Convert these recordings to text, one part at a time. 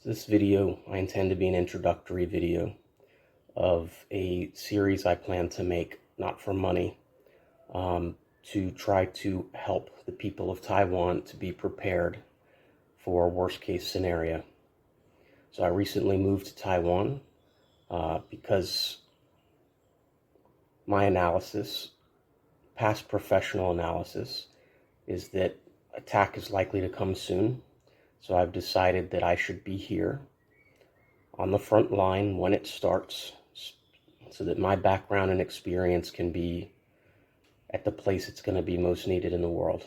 So this video, I intend to be an introductory video of a series I plan to make, not for money, to try to help the people of Taiwan to be prepared for a worst case scenario. So I recently moved to Taiwan because my analysis, past professional analysis, is that attack is likely to come soon. So I've decided that I should be here on the front line when it starts, so that my background and experience can be at the place it's going to be most needed in the world.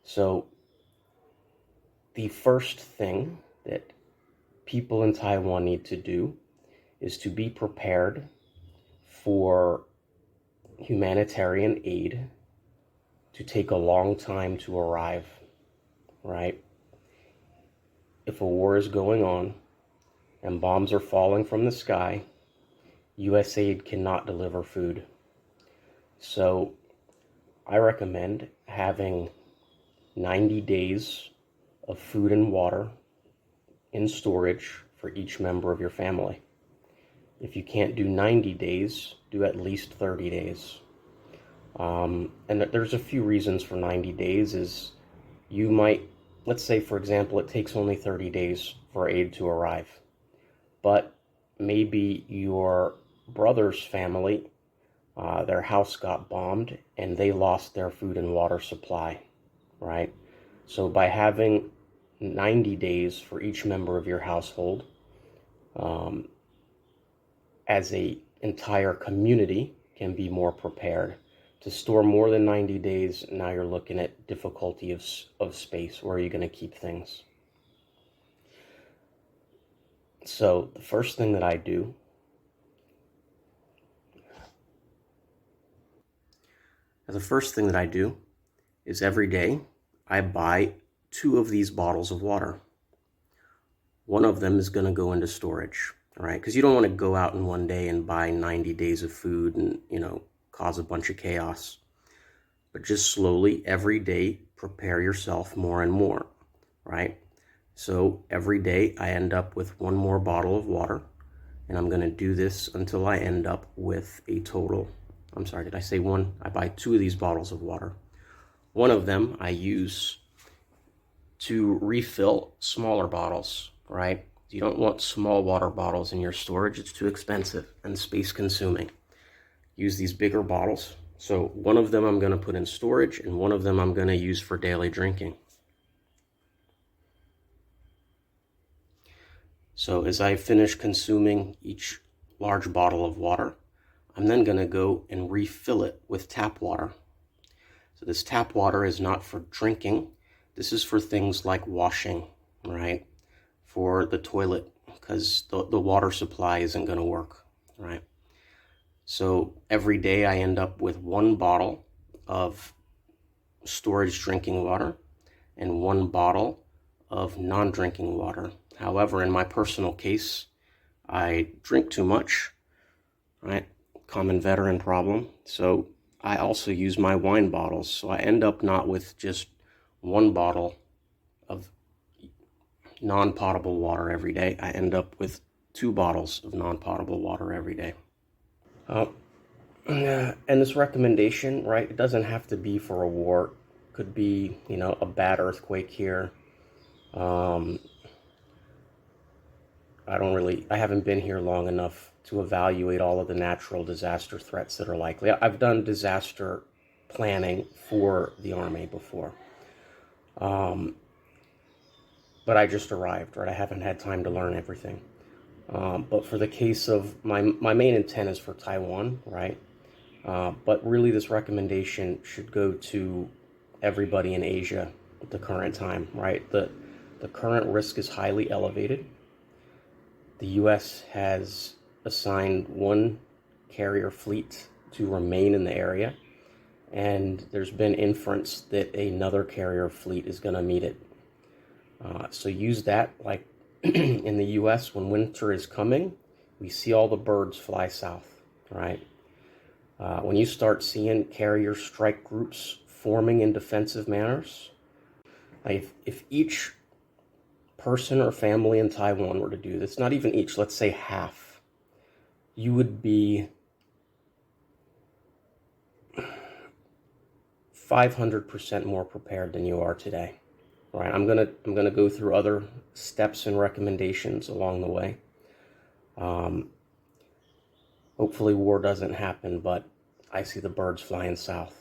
So the first thing that people in Taiwan need to do is to be prepared for humanitarian aid to take a long time to arrive, right? If a war is going on and bombs are falling from the sky, U.S. aid cannot deliver food. So I recommend having 90 days of food and water in storage for each member of your family. If you can't do 90 days, do at least 30 days. And there's a few reasons for 90 days is you might, let's say for example, it takes only 30 days for aid to arrive. But maybe your brother's family, their house got bombed and they lost their food and water supply, right? So by having 90 days for each member of your household, as a entire community can be more prepared. To store more than 90 days, now you're looking at difficulty of space. Where are you going to keep things? So the first thing that I do is every day I buy 2 of these bottles of water. One of them is going to go into storage, all right? Because you don't want to go out in one day and buy 90 days of food and, cause a bunch of chaos. But just slowly, every day, prepare yourself more and more, right? So every day I end up with 1 more bottle of water, and I'm going to do this until I end up with a total, I'm sorry, did I say 1? I buy 2 of these bottles of water. One of them I use to refill smaller bottles, right? You don't want small water bottles in your storage. It's too expensive and space consuming. Use these bigger bottles. So one of them I'm going to put in storage and one of them I'm going to use for daily drinking. So as I finish consuming each large bottle of water, I'm then going to go and refill it with tap water. So this tap water is not for drinking. This is for things like washing, right? For the toilet, because the water supply isn't going to work, right? So every day I end up with 1 bottle of storage drinking water and 1 bottle of non-drinking water. However, in my personal case, I drink too much, right? Common veteran problem. So I also use my wine bottles. So I end up not with just 1 bottle of non-potable water every day. I end up with 2 bottles of non-potable water every day. And this recommendation, right, it doesn't have to be for a war. It could be, a bad earthquake here. I haven't been here long enough to evaluate all of the natural disaster threats that are likely. I've done disaster planning for the Army before. But I just arrived, right? I haven't had time to learn everything. But for the case of my main intent is for Taiwan, right? But really this recommendation should go to everybody in Asia at the current time, right? The current risk is highly elevated. The U.S. has assigned 1 carrier fleet to remain in the area, and there's been inference that another carrier fleet is going to meet it. So use that, like in the U.S. when winter is coming, we see all the birds fly south, right? When you start seeing carrier strike groups forming in defensive manners, if each person or family in Taiwan were to do this, not even each, let's say half, you would be 500% more prepared than you are today. All right, I'm gonna go through other steps and recommendations along the way. Hopefully war doesn't happen, but I see the birds flying south.